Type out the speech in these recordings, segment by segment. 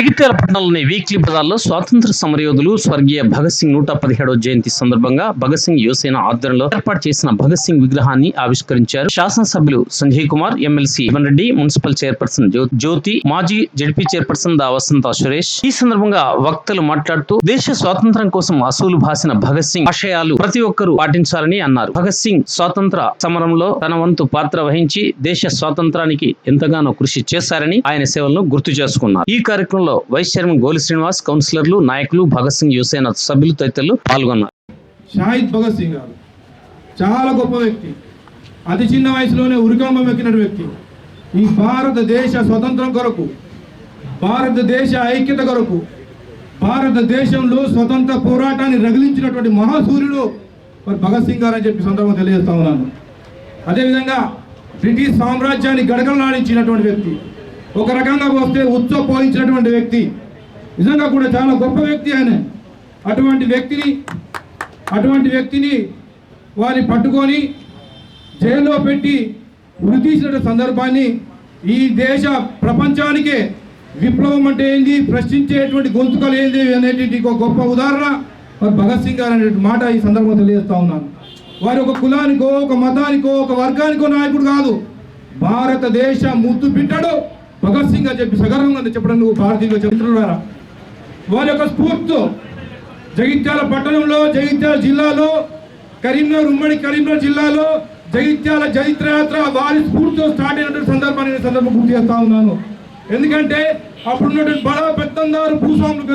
జగిత్యాల పట్టణంలోని వీక్లీ బజార్లో స్వాతంత్ర సమరయోధులు స్వర్గీయ భగత్ సింగ్ 117వ జయంతి సందర్భంగా భగత్ సింగ్ యువసేన ఆధ్వర్యంలో ఏర్పాటు చేసిన భగత్ సింగ్ విగ్రహాన్ని ఆవిష్కరించారు. శాసనసభ్యులు Sanjay Kumar, MLC Jeevan Reddy, municipal chairperson Jyothi, మాజీ జడ్పీ చైర్పర్సన్ దా వసంత సురేష్ ఈ సందర్భంగా వక్తలు మాట్లాడుతూ దేశ స్వాతంత్ర్యం కోసం అసూలు భాసిన భగత్ సింగ్ ఆశయాలు ప్రతి ఒక్కరూ పాటించాలని అన్నారు. భగత్ సింగ్ స్వాతంత్ర సమరంలో తన వంతు పాత్ర వహించి దేశ స్వాతంత్రానికి ఎంతగానో కృషి చేశారని ఆయన సేవలను గుర్తు చేసుకున్నారు. ఈ కార్యక్రమంలో వైస్ చైర్మన్ గోలి శ్రీనివాస్, కౌన్సిలర్లు, నాయకులు, భగత్ సింగ్ యువసేన సభ్యులు తదితరులు పాల్గొన్నారు. షాహిద్ భగత్ సింగ్ గారు చాలా గొప్ప వ్యక్తి. అతి చిన్న వయసులోనే ఉరికంబం ఎక్కిన వ్యక్తి. ఈ భారతదేశ స్వతంత్రం కొరకు, భారతదేశ ఐక్యత కొరకు, భారతదేశంలో స్వతంత్ర పోరాటాన్ని రగిలించినటువంటి మహాసూర్యుడు భగత్ సింగ్ గారు అని చెప్పి సందర్భంగా తెలియజేస్తా ఉన్నాను. అదేవిధంగా బ్రిటిష్ సామ్రాజ్యాన్ని గడగడలాడించినటువంటి వ్యక్తి, ఒక రకంగా వస్తే ఉచ్చపోయించినటువంటి వ్యక్తి, నిజంగా కూడా చాలా గొప్ప వ్యక్తి ఆయన. అటువంటి వ్యక్తిని వారిని పట్టుకొని జైల్లో పెట్టి ఉరి తీసిన సందర్భాన్ని ఈ దేశ ప్రపంచానికే విప్లవం అంటే ఏంది, ప్రశ్నించేటువంటి గొంతుకలు ఏంది అనేటువంటి ఒక గొప్ప ఉదాహరణ భగత్ సింగ్ గారు అనే మాట ఈ సందర్భంగా తెలియజేస్తా ఉన్నాను. వారి ఒక కులానికో, ఒక మతానికో, ఒక వర్గానికో నాయకుడు కాదు, భారతదేశ ముద్దు బిడ్డడు భగత్ సింగ్ అని చెప్పి సగర్వంగా చెప్పడం భారతీయ చరిత్ర. వారి యొక్క స్ఫూర్తితో జగిత్యాల పట్టణంలో, జగిత్యాల జిల్లాలో, ఉమ్మడి కరీంనగర్ జిల్లాలో జగిత్యాల జైత్రయాత్ర వారి స్ఫూర్తితో స్టార్ట్ అయినటువంటి సందర్భం గుర్తు చేస్తా ఉన్నాను. ఎందుకంటే అప్పుడున్నటువంటి బడా పెత్తందారు భూస్వాములకు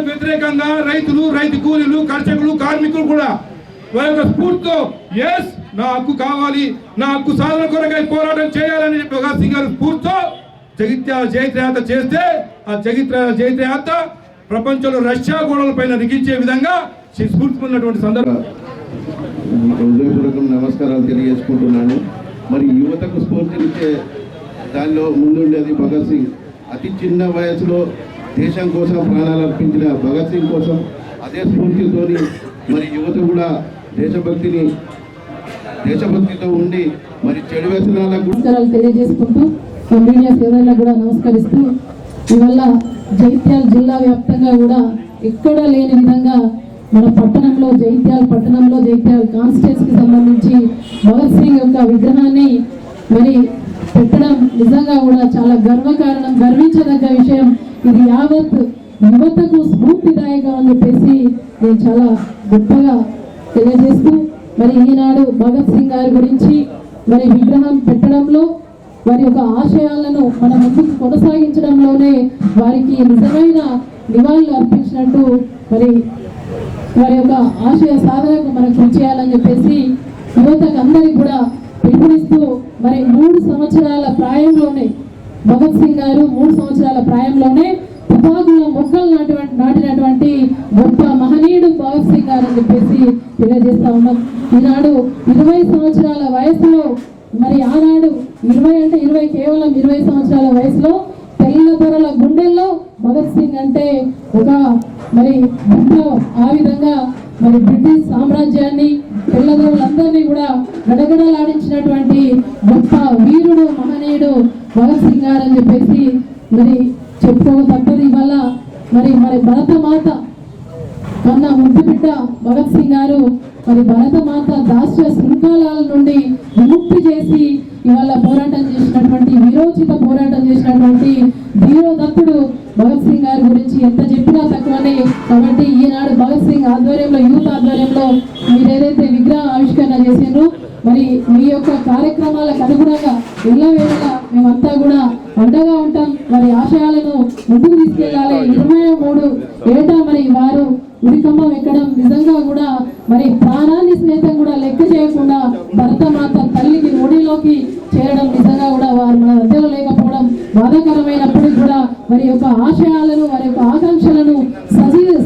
వ్యతిరేకంగా రైతులు, రైతు కూలీలు, కర్షకులు, కార్మికులు కూడా వారి యొక్క స్ఫూర్తితో ఎస్ నా హక్కు కావాలి, నా హక్కు సాధన కొరకై పోరాటం చేయాలని చెప్పి భగత్ సింగ్ గారి స్ఫూర్తితో జగిత్యాల జైత్రయాత్ర చేస్తే ఆ జైత్రయాత్ర ప్రపంచంలో రష్యా గోడల పైన రిగించే విధంగా స్ఫూర్తి ఉన్నటువంటి సందర్భం. హృదయపూర్వక నమస్కారాలు తెలియజేసుకుంటున్నాను. మరి యువతకు స్ఫూర్తినిచ్చే దానిలో ముందుండేది భగత్ సింగ్. అతి చిన్న వయసులో దేశం కోసం ప్రాణాలు అర్పించిన భగత్ సింగ్ కోసం అదే స్ఫూర్తితోని మరి యువత కూడా దేశభక్తితో ఉండి మరి చెడు వ్యసనాలకు తెలియజేసుకుంటూ మీడియా సోదరులకు కూడా నమస్కరిస్తూ ఇవల్ల జగిత్యాల జిల్లా వ్యాప్తంగా కూడా ఎక్కడా లేని విధంగా మన పట్టణంలో జగిత్యాల కాన్స్టిట్యూన్సీకి సంబంధించి భగత్ సింగ్ యొక్క విగ్రహాన్ని మరి పెట్టడం నిజంగా కూడా చాలా గర్వించదగ్గ విషయం. ఇది యావత్ యువతకు స్ఫూర్తిదాయకం అని చెప్పేసి నేను చాలా గొప్పగా తెలియజేస్తూ మరి ఈనాడు భగత్ సింగ్ గారి గురించి మరి విగ్రహం పెట్టడంలో వారి యొక్క ఆశయాలను మన ముందుకు కొనసాగించడంలోనే వారికి నిజమైన నివాళులు అర్పించినట్టు మరి వారి యొక్క ఆశయ సాధనకు మనం కృషి చేయాలని చెప్పేసి యువతకు అందరికి కూడా పిలుపునిస్తూ మరి 3 సంవత్సరాల ప్రాయంలోనే భగత్ సింగ్ గారు 3 సంవత్సరాల ప్రాయంలోనే తుపాకుల మొక్కలు నాటినటువంటి గొప్ప మహనీయుడు భగత్ సింగ్ గారు అని చెప్పేసి తెలియజేస్తా ఉన్నాం. ఈనాడు 20 సంవత్సరాల వయసులో మరి ఆనాడు 20 సంవత్సరాల వయసులో తెల్ల దొరల గుండెల్లో భగత్ సింగ్ అంటే ఒక మరి ఆ విధంగా మరి బ్రిటిష్ సామ్రాజ్యాన్ని తెల్లదొరలందరినీ కూడా గడగడలాడించినటువంటి గొప్ప వీరుడు, మహనీయుడు భగత్ సింగ్ గారు అని చెప్పేసి మరి చెప్పుకోక తప్పదు. ఇవాళ మరి భరతమాత కన్న ముద్దు బిడ్డ భగత్ సింగ్ గారు మరి భరతమాత దాస్య శృంఖలాల నుండి విముక్తి చేసి ఇవాళ పోరాటం చేసినటువంటి వీరోచిత పోరాటం చేసినటువంటి ధీరోదత్తుడు భగత్ సింగ్ గారి గురించి ఎంత చెప్పినా తక్కువనే. కాబట్టి ఈనాడు భగత్ సింగ్ ఆధ్వర్యంలో, యూత్ ఆధ్వర్యంలో మీరు ఏదైతే విగ్రహ ఆవిష్కరణ చేసిండ్రో మరి మీ యొక్క కార్యక్రమాలకు అనుగుణంగా ఎల్లవేళలా మేమంతా కూడా అండగా ఉంటాం. మరి ఆశయాలను ముందుకు తీసుకెళ్లాలి. 23 ఏటా మరి వారు ఉరికంబం ఎక్కడం నిజంగా కూడా మరి ప్రాణాన్ని స్నేహితం కూడా లెక్క చేయకుండా భరతమాత తల్లికి ఒడిలోకి చేరడం నిజంగా కూడా వారు మన మధ్యలో లేకపోవడం బాధాకరమైనప్పటికీ కూడా వారి యొక్క ఆశయాలను, వారి యొక్క ఆకాంక్షలను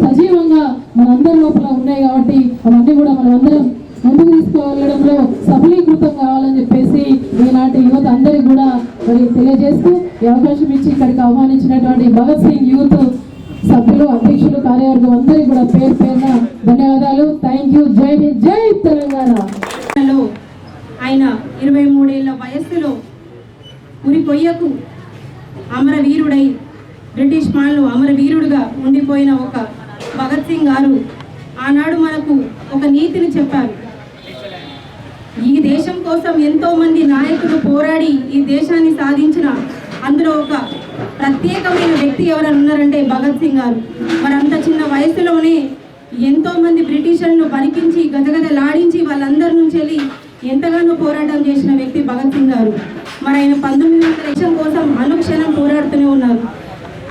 సజీవంగా మనందరి లోపల ఉన్నాయి. కాబట్టి అవన్నీ కూడా మనం అందరం ముందుకు తీసుకువెళ్ళడంలో సఫలీకృతం కావాలని చెప్పేసి ఈనాటి యువత అందరికీ కూడా మరి తెలియజేస్తూ ఈ అవకాశం ఇచ్చి ఇక్కడికి ఆహ్వానించినటువంటి భగత్ సింగ్ యూత్ సభ్యులు, అధ్యక్షులు, కార్యవర్గం అందరికీ కూడా పేరున ధన్యవాదాలు. Thank you. జై హింద్, జై తెలంగాణ. ఆయన 23 ఏళ్ల వయస్సులో ఉరి కొయ్యకు అమరవీరుడై బ్రిటిష్ పాలనలో అమరవీరుడుగా ఉండిపోయిన ఒక భగత్ సింగ్ గారు ఆనాడు మనకు ఒక నీతిని చెప్పారు. ఈ దేశం కోసం ఎంతో మంది నాయకులు పోరాడి ఈ దేశాన్ని సాధించిన అందులో ఒక ప్రత్యేకమైన వ్యక్తి ఎవరైనా ఉన్నారంటే భగత్ సింగ్ గారు. మరి అంత చిన్న వయసులోనే ఎంతో మంది బ్రిటిషర్లను బలికించి గజగజలాడించి వాళ్ళందరి నుంచి వెళ్ళి ఎంతగానో పోరాటం చేసిన వ్యక్తి భగత్ సింగ్ గారు. మరి ఆయన 1900 దేశం కోసం అనుక్షణం పోరాడుతూనే ఉన్నారు.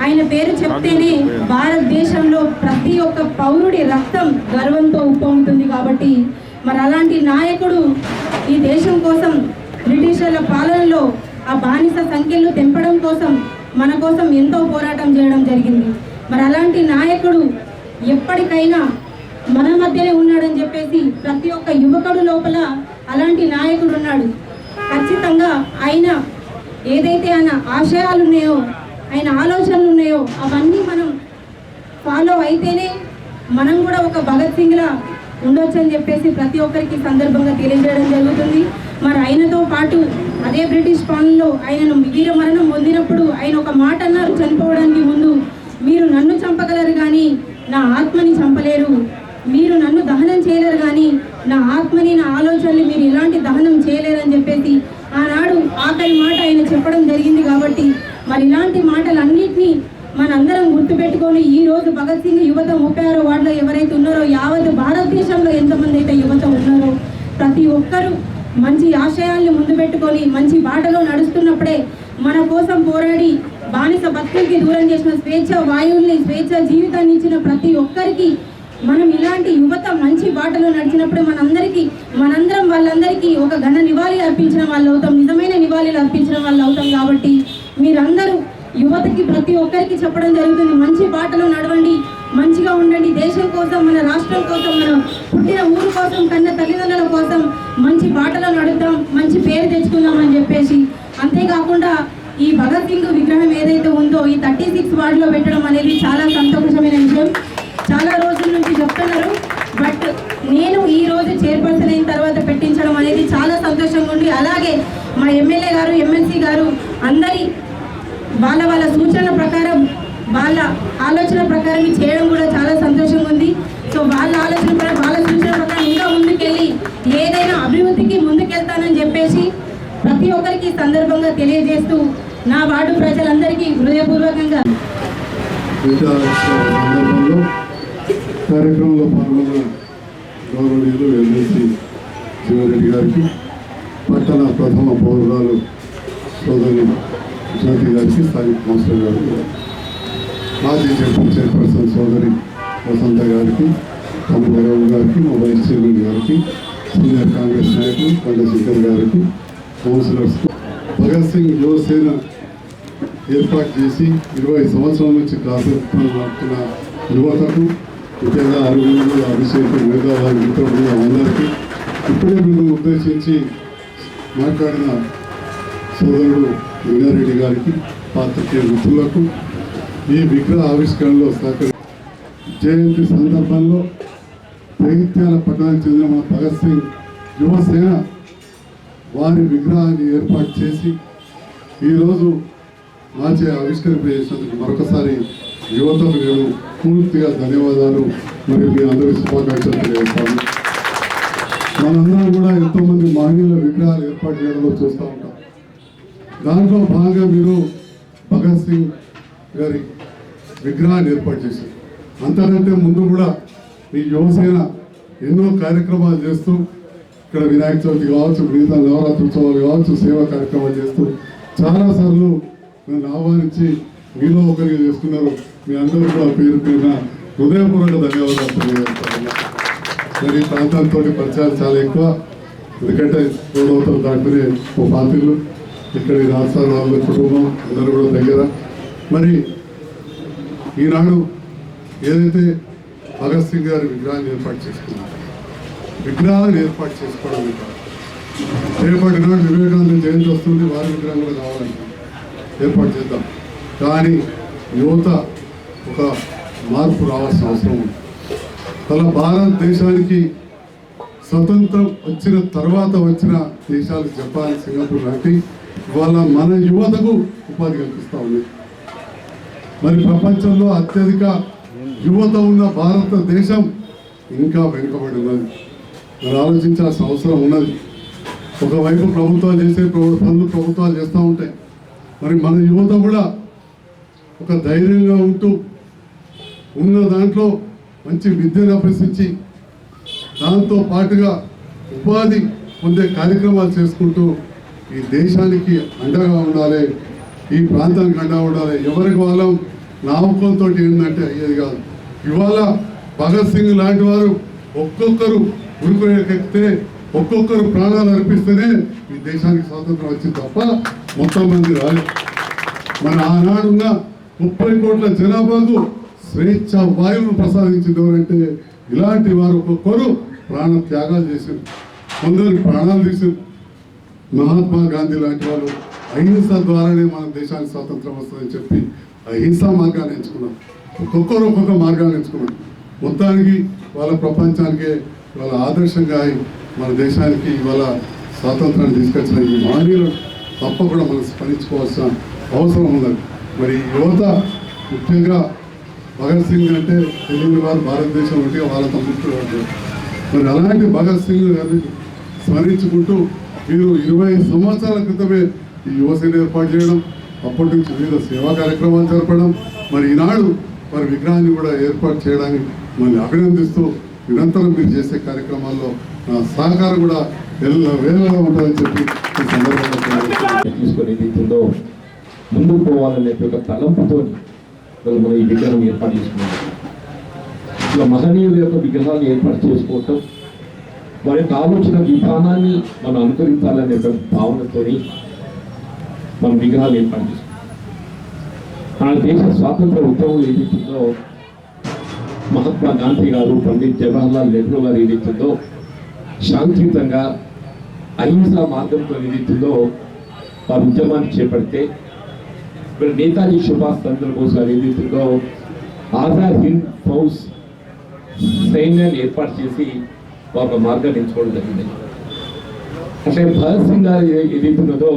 ఆయన పేరు చెప్తేనే భారతదేశంలో ప్రతి ఒక్క పౌరుడి రక్తం గర్వంతో ఉప్పొంగుతుంది. కాబట్టి మరి అలాంటి నాయకుడు ఈ దేశం కోసం బ్రిటిషర్ల పాలనలో ఆ బానిస సంఖ్యలు తెంపడం కోసం మన కోసం ఎంతో పోరాటం చేయడం జరిగింది. మరి అలాంటి నాయకుడు ఎప్పటికైనా మన మధ్యనే ఉన్నాడని చెప్పేసి ప్రతి ఒక్క యువకుడు లోపల అలాంటి నాయకుడు ఉన్నాడు. ఖచ్చితంగా ఆయన ఏదైతే ఆయన ఆశయాలు ఉన్నాయో, ఆయన ఆలోచనలు ఉన్నాయో అవన్నీ మనం ఫాలో అయితేనే మనం కూడా ఒక భగత్ సింగ్లా ఉండొచ్చు అని చెప్పేసి ప్రతి ఒక్కరికి సందర్భంగా తెలియజేయడం జరుగుతుంది. మరి ఆయనతో పాటు అదే బ్రిటిష్ పాలనలో ఆయనను వీర మరణం పొందినప్పుడు ఆయన ఒక మాట అన్నారు చనిపోవడానికి ముందు, మీరు నన్ను చంపగలరు కానీ నా ఆత్మని చంపలేరు, మీరు నన్ను దహనం చేయలేరు కానీ నా ఆత్మని నా ఆలోచనలు మీరు ఎలాంటి దహనం చేయలేరని చెప్పేసి ఆనాడు ఆఖరి మాట ఆయన చెప్పడం జరిగింది. కాబట్టి మరి ఇలాంటి మాటలన్నింటినీ మనందరం గుర్తుపెట్టుకొని ఈ రోజు భగత్ సింగ్ యువత 36 వార్డులో ఎవరైతే ఉన్నారో యావత్ భారతదేశంలో ఎంతమంది అయితే యువత ఉన్నారో ప్రతి ఒక్కరూ మంచి ఆశయాల్ని ముందు పెట్టుకొని మంచి బాటలో నడుస్తున్నప్పుడే మన కోసం పోరాడి బానిస బతుకులకి దూరం చేసిన స్వేచ్ఛ వాయువుల్ని స్వేచ్ఛ జీవితాన్ని ఇచ్చిన ప్రతి ఒక్కరికి మనం ఇలాంటి యువత మంచి బాటలో నడిచినప్పుడు మనందరం వాళ్ళందరికీ ఒక ఘన నివాళి అర్పించిన వాళ్ళు అవుతాం, నిజమైన నివాళిలు అర్పించిన వాళ్ళు అవుతాం. కాబట్టి మీరందరూ యువతకి ప్రతి ఒక్కరికి చెప్పడం జరుగుతుంది, మంచి బాటలో నడవండి, మంచిగా ఉండండి, దేశం కోసం మన రాష్ట్రం కోసం మనం పుట్టిన ఊరు కోసం కన్న తల్లిదండ్రుల కోసం మంచి బాటలో నడుద్దాం, మంచి పేరు తెచ్చుకుందాం అని చెప్పేసి. అంతేకాకుండా ఈ భగత్ సింగ్ విగ్రహం ఏదైతే ఉందో ఈ 36 వార్డులో పెట్టడం అనేది చాలా సంతోషమైన విషయం. చాలా రోజుల నుంచి చెప్తున్నారు, బట్ నేను ఈ రోజు చైర్పర్సన్ అయిన తర్వాత పెట్టించడం అనేది చాలా సంతోషంగా ఉంది. అలాగే మా ఎమ్మెల్యే గారు ఎమ్మెల్సీ గారు అందరి వాళ్ళ సూచనల ప్రకారం వాళ్ళ ఆలోచన ప్రకారం చేయడం కూడా చాలా సంతోషంగా ఉంది. సో వాళ్ళ ఆలోచన ప్రకారం వాళ్ళ సూచన ప్రకారం ఇంకా ముందుకెళ్ళి ఏదైనా అభివృద్ధికి ముందుకెళ్తానని చెప్పేసి ప్రతి ఒక్కరికి సందర్భంగా తెలియజేస్తూ నా వార్డు ప్రజలందరికీ హృదయపూర్వకంగా కార్యక్రమంలో పాల్గొన్న గౌరవనీయులు ఎమ్మెల్సీ శివారెడ్డి గారికి, పట్టణ ప్రథమ పౌరురాలు సోదరి జ్యోతి గారికి, స్థానిక కౌన్సిలర్ గారికి, మాజీ జడ్పీ చైర్పర్సన్ సోదరి వసంత గారికి, తమ్మురావు గారికి, మా వైస్ చైర్మన్ గారికి, సీనియర్ కాంగ్రెస్ నాయకులు కొండశంకర్ గారికి, కౌన్సిలర్స్, భగత్ సింగ్ యువసేన ఏర్పాటు చేసి 20 సంవత్సరాల నుంచి కార్యక్రమం నడుపుతున్న యువతకు, ముఖ్యంగా అరవింద్, అభిషేక్, మిగతా వారి మిత్రులు అందరికీ, ఇప్పుడే మీరు ఉద్దేశించి మాట్లాడిన సోదరుడు వినారెడ్డి గారికి, పాత్రికేయ మిత్రులకు, ఈ విగ్రహ ఆవిష్కరణలో జయంతి సందర్భంలో జగిత్యాల పట్టణానికి చెందిన మన భగత్ సింగ్ యువసేన వారి విగ్రహాన్ని ఏర్పాటు చేసి ఈరోజు నాచే ఆవిష్కరింపజేసినందుకు మరొకసారి యువతకు నేను పూర్తిగా ధన్యవాదాలు మరియు మీ అందరి శుభాకాంక్షలు తెలియజేస్తాను. మనందరం కూడా ఎంతోమంది మహనీయుల విగ్రహాలు ఏర్పాటు చేయడంలో చూస్తూ ఉంటాం. దాంట్లో భాగంగా మీరు భగత్ సింగ్ గారి విగ్రహాన్ని ఏర్పాటు చేశారు. అంతకంటే ముందు కూడా మీ యువసేన ఎన్నో కార్యక్రమాలు చేస్తూ ఇక్కడ వినాయక చవితి కావచ్చు, మిగతా నవరాత్రి ఉత్సవాలు కావచ్చు, సేవా కార్యక్రమాలు చేస్తూ చాలాసార్లు నన్ను ఆహ్వానించి మీలో ఒకరిగా చేసుకున్నారు. మీ అందరూ కూడా పేరు పేరున హృదయపూర్వక ధన్యవాదాలు తెలియజేస్తాను. మరి ఈ ప్రాంతాలతో పరిచయాలు చాలా ఎక్కువ, ఎందుకంటే గోడవతలు దాటుకునే ఓ పార్టీలు ఇక్కడ రాష్ట్రాల వాళ్ళ కుటుంబం అందరూ కూడా దగ్గర. మరి ఈనాడు ఏదైతే భగత్ సింగ్ గారి విగ్రహాన్ని ఏర్పాటు చేసుకున్నారు, విగ్రహాలను ఏర్పాటు చేసుకోవడం రేపటి నాడు వివేకానంద జయంతి వస్తుంది, వారి విగ్రహం కూడా కావాలంటాం, ఏర్పాటు చేద్దాం. కానీ యువత ఒక మార్పు రావాల్సిన అవసరం ఉంది. అలా భారతదేశానికి స్వతంత్రం వచ్చిన తర్వాత వచ్చిన దేశాలు జపాన్, సింగపూర్ లాంటి ఇవాళ మన యువతకు ఉపాధి కల్పిస్తూ ఉన్నాయి. మరి ప్రపంచంలో అత్యధిక యువత ఉన్న భారతదేశం ఇంకా వెనుకబడి ఉన్నది. మరి ఆలోచించాల్సిన అవసరం ఉన్నది. ఒకవైపు ప్రభుత్వాలు చేసే పనులు ప్రభుత్వాలు చేస్తూ ఉంటాయి. మరి మన యువత కూడా ఒక ధైర్యంగా ఉంటూ ఉన్న దాంట్లో మంచి విద్యను అభ్యసించి దాంతో పాటుగా ఉపాధి పొందే కార్యక్రమాలు చేసుకుంటూ ఈ దేశానికి అండగా ఉండాలి, ఈ ప్రాంతానికి అండగా ఉండాలి. ఎవరికి వాళ్ళం నామకంతో ఏంటంటే అయ్యేది కాదు. ఇవాళ భగత్ సింగ్ లాంటి వారు ఒక్కొక్కరు ఉరికొయ్యకెక్కితే ఒక్కొక్కరు ప్రాణాలు అర్పిస్తేనే ఈ దేశానికి స్వాతంత్రం వచ్చింది తప్ప మొత్తం మంది రాలేదు. మన ఆనాడున్న 30 కోట్ల జనాభాకు స్వేచ్ఛ వాయువును ప్రసాదించింది ఎవరంటే ఇలాంటి వారు ఒక్కొక్కరు ప్రాణ త్యాగాలు చేశారు, కొందరు ప్రాణాలు తీశారు. మహాత్మా గాంధీ లాంటి వాళ్ళు అహింస ద్వారానే మన దేశానికి స్వాతంత్రం వస్తుందని చెప్పి అహింసా మార్గాన్ని ఎంచుకున్నారు. ఒక్కొక్కరు ఒక్కొక్క మార్గాన్ని ఎంచుకున్నారు. మొత్తానికి వాళ్ళ ప్రపంచానికి వాళ్ళ ఆదర్శంగా మన దేశానికి ఇవాళ స్వాతంత్రాన్ని తీసుకొచ్చిన ఈ మహనీయులు తప్పకుండా మనం స్మరించుకోవాల్సిన అవసరం ఉన్నది. మరి యువత ముఖ్యంగా భగత్ సింగ్ అంటే తెలియని వారు భారతదేశం ఉంటే వాళ్ళతో ముఖ్యులు. మరి అలాంటి భగత్ సింగ్ గారిని స్మరించుకుంటూ మీరు 20 సంవత్సరాల క్రితమే ఈ యువసేన ఏర్పాటు చేయడం, అప్పటి నుంచి వివిధ సేవా కార్యక్రమాలు జరపడం, మరి ఈనాడు వారి విగ్రహాన్ని కూడా ఏర్పాటు చేయడానికి మళ్ళీ అభినందిస్తూ నిరంతరం మీరు చేసే కార్యక్రమాల్లో నా సహకారం కూడా వేలగా ఉంటుందని చెప్పి ఈ సందర్భంగా తీసుకొని ఏదైతుందో ముందుకు పోవాలనే ఒక తలంపుతో మనం ఈ విగ్రహం ఏర్పాటు చేసుకున్నాం. ఇలా మహనీయుల యొక్క విగ్రహాన్ని ఏర్పాటు చేసుకోవటం, వారి యొక్క ఆలోచన విధానాన్ని మనం అనుకరించాలనే భావనతో మనం విగ్రహాలు ఏర్పాటు చేసుకున్నాం. మన దేశ స్వాతంత్ర ఉద్యమం ఏదైతుందో మహాత్మా గాంధీ గారు, పండిత్ జవహర్లాల్ నెహ్రూ గారు ఏదైతుందో శాంతియుతంగా అహింసా మార్గంతో ఏదైతుందో వారి ఉద్యమాన్ని చేపడితే, మరి నేతాజీ సుభాష్ చంద్రబోస్ గారు ఏదైతుందో ఆజాద్ హింద్ ఫౌజ్ సైన్యాన్ని ఏర్పాటు చేసి ఒక మార్గాన్ని ఎంచుకోవడం జరిగింది. అంటే భగత్ సింగ్ గారు ఏదైతున్నదో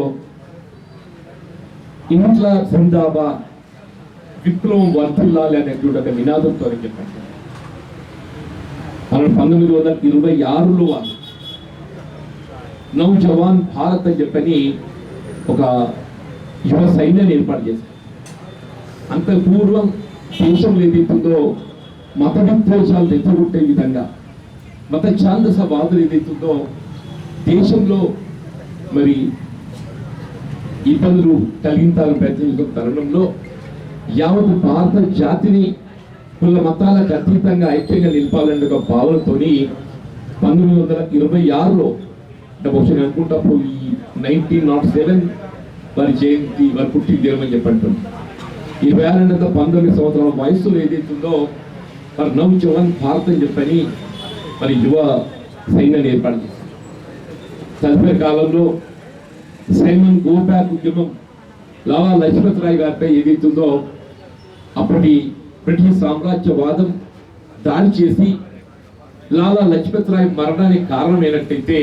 ఇంట్లా జిందాబాద్, విప్లవం వర్ధిల్లాలి అనేటువంటి ఒక నినాదంతో చెప్పండి. 1926లో వారు నౌజవాన్ భారత్ అని చెప్పని ఒక యువ సైన్యాన్ని ఏర్పాటు చేశారు. అంత పూర్వం దేశంలో ఏదైతుందో మత విద్వేషాలు తెచ్చగొట్టే విధంగా, మత ఛాందసవాదులు ఏదైతుందో దేశంలో మరి ఇబ్బందులు కలిగించాలని ప్రయత్నించిన తరుణంలో యావత్ భారత జాతిని కుల మతాలకు అతీతంగా ఐక్యంగా నిలపాలనే ఒక భావనతోని 1926లో అంటే బహుశా అనుకుంటప్పుడు ఈ 1907 వారి జయంతి, వారి పుట్టిన దినమని చెప్పంటారు. 19 సంవత్సరాల వయసులో ఏదైతుందో మరి నౌజవాన్ భారత్ అని చెప్పని మరి యువ సైన్యాన్ని ఏర్పాటు చేశారు. తదుపరి కాలంలో సైమన్ గో బ్యాక్ ఉద్యమం, లాలా లజపత్ రాయ్ గారిపై ఏదైతుందో అప్పటి బ్రిటిష్ సామ్రాజ్యవాదం దాడి చేసి లాలా లజపత్ రాయ్ మరణానికి కారణమైనట్టయితే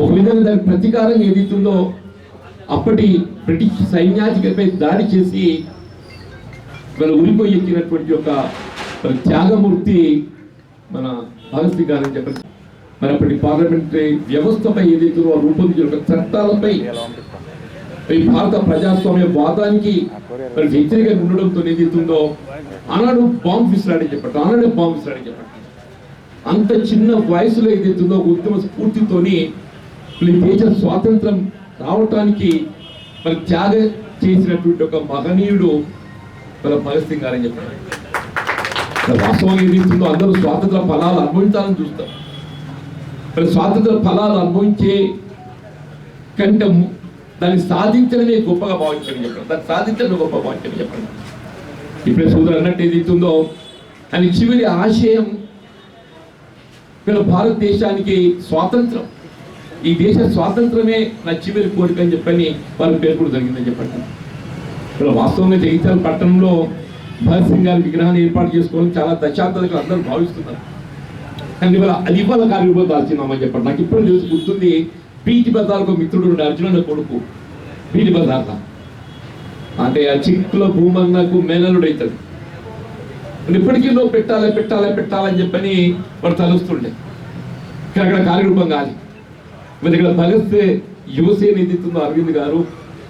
ఒక విధంగా దానికి ప్రతీకారం ఏదైతుందో అప్పటి బ్రిటిష్ సైన్యాధిపతిపై దాడి చేసి మరి ఉరిపోయి ఎక్కినటువంటి ఒక త్యాగమూర్తి మన భగత్ సింగ్ గారు అని చెప్పారు. మరి అప్పటి పార్లమెంటరీ వ్యవస్థపై ఏదైతే రూపొందించిన చట్టాలపై ఈ భారత ప్రజాస్వామ్య వాదానికి మరి వ్యతిరేకంగా ఉండడంతో ఏదైతుందో ఆనాడు బాంబు విసిరాడని చెప్పారు. ఆనాడే బాంబు విసిరాడని చెప్పారు. అంత చిన్న వయసులో ఏదైతుందో ఉద్యమ స్ఫూర్తితోని ఈ దేశ స్వాతంత్రం రావటానికి మరి త్యాగం చేసినటువంటి ఒక మహనీయుడు మన భగత్ సింగ్ గారని చెప్పారు. వాస్తవంగా ఏదైతుందో అందరూ స్వాతంత్ర ఫలాలు అనుభవించాలని చూస్తారు. మరి స్వాతంత్ర ఫలాలు అనుభవించే కంటే దాన్ని సాధించడమే గొప్పగా భావించని చెప్పండి. దాన్ని సాధించడం గొప్ప భావించని చెప్పండి. ఇప్పుడే సోదరు అన్నట్టు ఏదైతుందో అని చివరి ఆశయం భారతదేశానికి స్వాతంత్రం, ఈ దేశ స్వాతంత్రమే నా చివరి కోరిక అని చెప్పని వారి పేరు కూడా జరిగిందని చెప్పండి. ఇక్కడ వాస్తవంగా జగిత్యాల పట్టణంలో భగత్ సింగ్ గారి విగ్రహాన్ని ఏర్పాటు చేసుకోవాలని చాలా దశాబ్దాలుగా అందరూ భావిస్తున్నారు. కానీ ఇవాళ అది ఇవాళ కార్యరూపం దాల్చిందామని చెప్పండి. నాకు ఇప్పుడు తెలుసు గుర్తుంది బీటి బజార్కు మిత్రుడు ఉండే అర్జునుడు కొడుకు బీటి బజార్ల అంటే ఆ చిక్కులో భూమన్నకు మేనలుడు అవుతాడు. ఇప్పటికీ నువ్వు పెట్టాలని చెప్పని వాడు తలుస్తుండే. అక్కడ కార్యరూపం కాదు. మరి ఇక్కడ భగత్ యువసేన ఏదైతుందో అరవింద్ గారు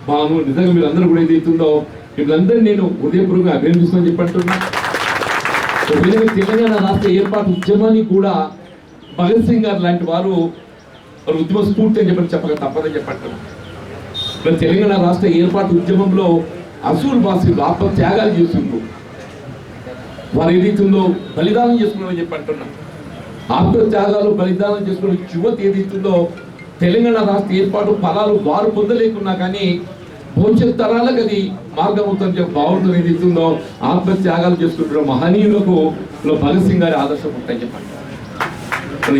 భాను నిజంగా మీరందరూ కూడా ఏదైతుందో వీళ్ళందరినీ నేను హృదయపూర్వకంగా అభినందిస్తామని చెప్పంటున్నా. తెలంగాణ రాష్ట్ర ఏర్పాటు ఉద్యమాన్ని కూడా భగత్ సింగ్ గారు లాంటి వారు ఉద్యమ స్ఫూర్తి అని చెప్పక తప్పదని చెప్పంటున్నా. మరి తెలంగాణ రాష్ట్ర ఏర్పాటు ఉద్యమంలో అసూల్ బాసిలు ఆత్మ త్యాగాలు చేస్తుండ్రు. వారు ఏదైతుందో బలిదానం చేసుకున్నారని చెప్పంటున్నా. ఆత్మ త్యాగాలు బలిదానం చేసుకున్న యువత ఏదైతుందో తెలంగాణ రాష్ట్ర ఏర్పాటు ఫలాలు వారు పొందలేకున్నా కానీ భవిష్యత్ తరాలకు అది మార్గం అవుతుంది బాగుంటుంది ఏదైతుందో ఆత్మ త్యాగాలు చేసుకుంటున్న మహనీయులకు భగత్ సింగ్ గారి ఆదర్శం ఉంటాయని చెప్పండి.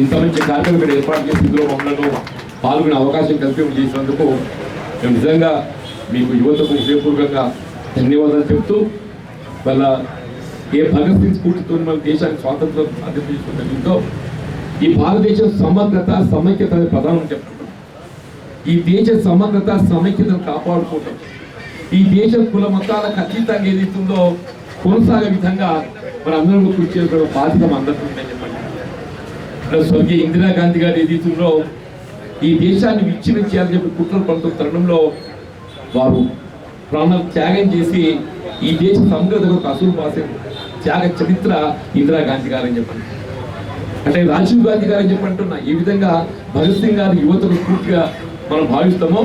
ఇంత మంచి కార్యక్రమం ఇక్కడ ఏర్పాటు చేసి ఇందులో మమ్మల్ని పాల్గొనే అవకాశం కల్పించి చేసినందుకు మేము నిజంగా మీకు యువతకు హృదయపూర్వకంగా ధన్యవాదాలు చెప్తూ వాళ్ళ ఏ భగత్ సింగ్ స్ఫూర్తితో మన దేశానికి స్వాతంత్రం అందించుకుంటుందో ఈ భారతదేశం సమగ్రత సమైక్యత అనే ప్రధానం చెప్తున్నాం. ఈ దేశ సమగ్రత సమైక్యతను కాపాడుకోవటం, ఈ దేశ కుల మతాలకు అతీతంగా ఏదైతుందో కొనసాగే విధంగా మన అందరం కృషి చేసిన బాధ్యత అందరికీ ఉందని చెప్పండి. స్వర్గీయ ఇందిరాగాంధీ గారు ఏదైతుందో ఈ దేశాన్ని విచ్ఛిన్నం చేయాలని చెప్పి కుట్రలు పడుతున్న తరుణంలో వారు ప్రాణం త్యాగం చేసి ఈ దేశ సమగ్రతకు ఒక అసలు పాసే త్యాగ చరిత్ర ఇందిరాగాంధీ గారు అని చెప్పండి. అంటే రాజీవ్ గాంధీ గారు అని చెప్పంటున్నా. ఈ విధంగా భగత్ సింగ్ గారు యువతకు పూర్తిగా మనం భావిస్తామో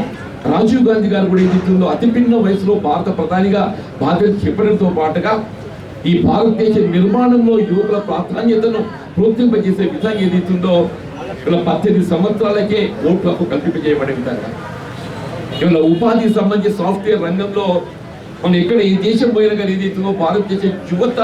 రాజీవ్ గాంధీ గారు కూడా ఏదైతుందో అతి పిన్న వయసులో భారత ప్రధానిగా బాధ్యత చెప్పడంతో పాటుగా ఈ భారతదేశ నిర్మాణంలో యువకుల ప్రాధాన్యతను ప్రోత్సహింపజేసే విధంగా ఏదైతుందో ఇలా 18 సంవత్సరాలకే ఓటు హక్కు కల్పింపజేయబడే విధంగా ఇవాళ ఉపాధికి సంబంధించి సాఫ్ట్వేర్ రంగంలో మనం ఎక్కడ ఏ దేశం పోయినా కానీ ఏదైతుందో భారతదేశ యువత